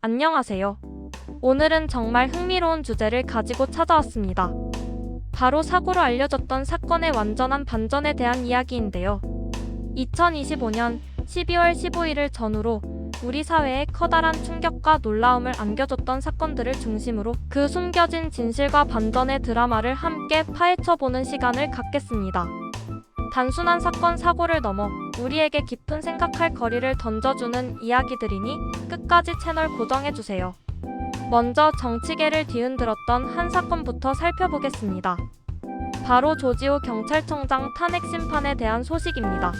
안녕하세요. 오늘은 정말 흥미로운 주제를 가지고 찾아왔습니다. 바로 사고로 알려졌던 사건의 완전한 반전에 대한 이야기인데요. 2025년 12월 15일을 전후로 우리 사회에 커다란 충격과 놀라움을 안겨줬던 사건들을 중심으로 그 숨겨진 진실과 반전의 드라마를 함께 파헤쳐보는 시간을 갖겠습니다. 단순한 사건 사고를 넘어 우리에게 깊은 생각할 거리를 던져주는 이야기들이니 끝까지 채널 고정해주세요. 먼저 정치계를 뒤흔들었던 한 사건부터 살펴보겠습니다. 바로 조지호 경찰청장 탄핵 심판에 대한 소식입니다.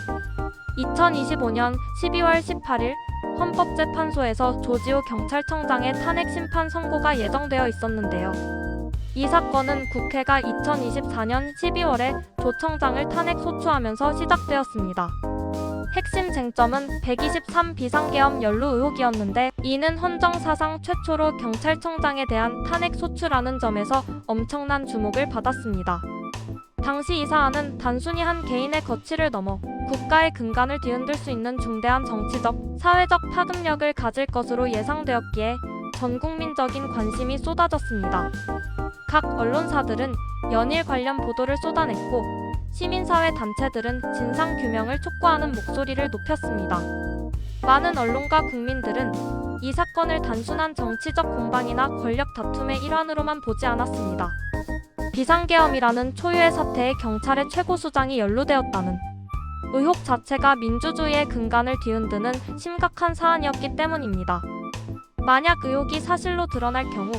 2025년 12월 18일 헌법재판소에서 조지호 경찰청장의 탄핵 심판 선고가 예정되어 있었는데요. 이 사건은 국회가 2024년 12월에 조 청장을 탄핵 소추하면서 시작되었습니다. 핵심 쟁점은 123 비상계엄 연루 의혹이었는데 이는 헌정사상 최초로 경찰청장에 대한 탄핵 소추라는 점에서 엄청난 주목을 받았습니다. 당시 이 사안은 단순히 한 개인의 거취를 넘어 국가의 근간을 뒤흔들 수 있는 중대한 정치적, 사회적 파급력을 가질 것으로 예상되었기에 전국민적인 관심이 쏟아졌습니다. 각 언론사들은 연일 관련 보도를 쏟아냈고 시민사회 단체들은 진상규명을 촉구하는 목소리를 높였습니다. 많은 언론과 국민들은 이 사건을 단순한 정치적 공방이나 권력 다툼의 일환으로만 보지 않았습니다. 비상계엄이라는 초유의 사태에 경찰의 최고수장이 연루되었다는 의혹 자체가 민주주의의 근간을 뒤흔드는 심각한 사안이었기 때문입니다. 만약 의혹이 사실로 드러날 경우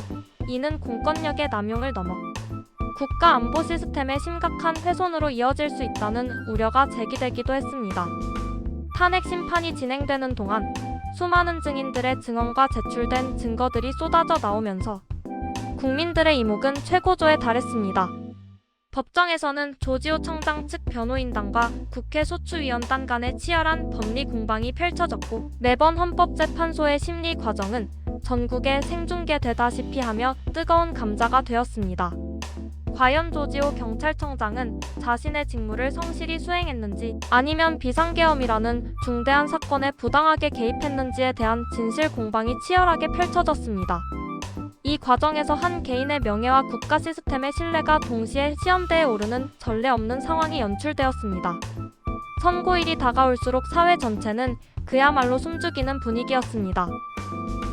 이는 공권력의 남용을 넘어 국가 안보 시스템의 심각한 훼손으로 이어질 수 있다는 우려가 제기되기도 했습니다. 탄핵 심판이 진행되는 동안 수많은 증인들의 증언과 제출된 증거들이 쏟아져 나오면서 국민들의 이목은 최고조에 달했습니다. 법정에서는 조지호 청장 측 변호인단과 국회 소추위원단 간의 치열한 법리 공방이 펼쳐졌고 매번 헌법재판소의 심리 과정은 전국에 생중계되다시피 하며 뜨거운 감자가 되었습니다. 과연 조지호 경찰청장은 자신의 직무를 성실히 수행했는지 아니면 비상계엄이라는 중대한 사건에 부당하게 개입했는지에 대한 진실 공방이 치열하게 펼쳐졌습니다. 이 과정에서 한 개인의 명예와 국가 시스템의 신뢰가 동시에 시험대에 오르는 전례 없는 상황이 연출되었습니다. 선고일이 다가올수록 사회 전체는 그야말로 숨죽이는 분위기였습니다.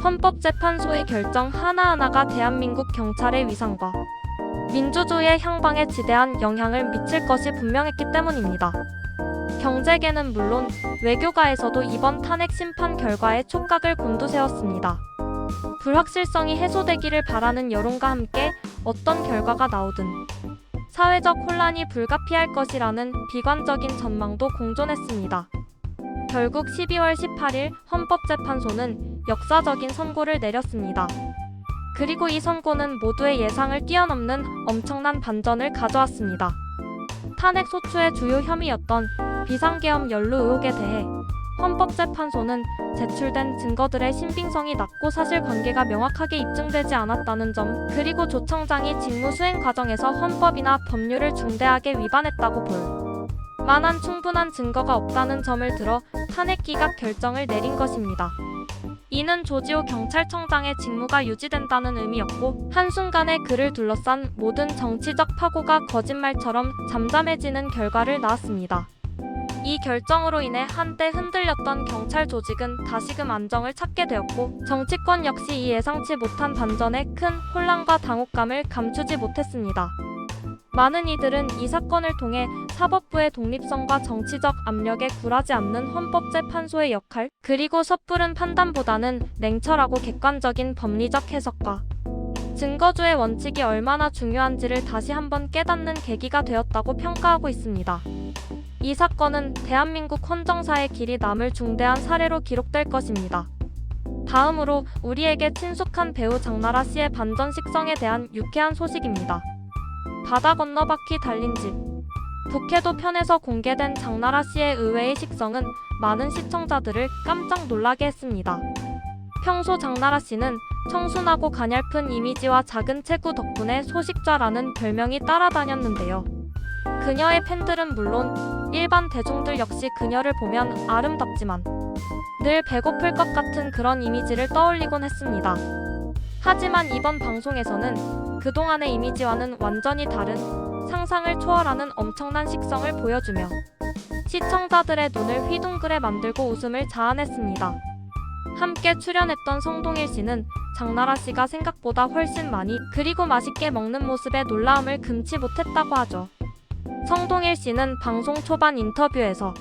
헌법재판소의 결정 하나하나가 대한민국 경찰의 위상과 민주주의의 향방에 지대한 영향을 미칠 것이 분명했기 때문입니다. 경제계는 물론 외교가에서도 이번 탄핵 심판 결과에 촉각을 곤두세웠습니다. 불확실성이 해소되기를 바라는 여론과 함께 어떤 결과가 나오든 사회적 혼란이 불가피할 것이라는 비관적인 전망도 공존했습니다. 결국 12월 18일 헌법재판소는 역사적인 선고를 내렸습니다. 그리고 이 선고는 모두의 예상을 뛰어넘는 엄청난 반전을 가져왔습니다. 탄핵 소추의 주요 혐의였던 비상계엄 연루 의혹에 대해 헌법재판소는 제출된 증거들의 신빙성이 낮고 사실관계가 명확하게 입증되지 않았다는 점, 그리고 조 청장이 직무 수행 과정에서 헌법이나 법률을 중대하게 위반했다고 볼 만한 충분한 증거가 없다는 점을 들어 탄핵 기각 결정을 내린 것입니다. 이는 조지호 경찰청장의 직무가 유지된다는 의미였고 한순간에 그를 둘러싼 모든 정치적 파고가 거짓말처럼 잠잠해지는 결과를 낳았습니다. 이 결정으로 인해 한때 흔들렸던 경찰 조직은 다시금 안정을 찾게 되었고 정치권 역시 이 예상치 못한 반전에 큰 혼란과 당혹감을 감추지 못했습니다. 많은 이들은 이 사건을 통해 사법부의 독립성과 정치적 압력에 굴하지 않는 헌법재판소의 역할, 그리고 섣부른 판단보다는 냉철하고 객관적인 법리적 해석과 증거주의 원칙이 얼마나 중요한지를 다시 한번 깨닫는 계기가 되었다고 평가하고 있습니다. 이 사건은 대한민국 헌정사의 길이 남을 중대한 사례로 기록될 것입니다. 다음으로 우리에게 친숙한 배우 장나라 씨의 반전 식성에 대한 유쾌한 소식입니다. 바다 건너 바퀴 달린 집. 북해도 편에서 공개된 장나라 씨의 의외의 식성은 많은 시청자들을 깜짝 놀라게 했습니다. 평소 장나라 씨는 청순하고 가냘픈 이미지와 작은 체구 덕분에 소식자라는 별명이 따라다녔는데요. 그녀의 팬들은 물론 일반 대중들 역시 그녀를 보면 아름답지만 늘 배고플 것 같은 그런 이미지를 떠올리곤 했습니다. 하지만 이번 방송에서는 그동안의 이미지와는 완전히 다른 상상을 초월하는 엄청난 식성을 보여주며 시청자들의 눈을 휘둥그레 만들고 웃음을 자아냈습니다. 함께 출연했던 성동일 씨는 장나라 씨가 생각보다 훨씬 많이 그리고 맛있게 먹는 모습에 놀라움을 금치 못했다고 하죠. 성동일 씨는 방송 초반 인터뷰에서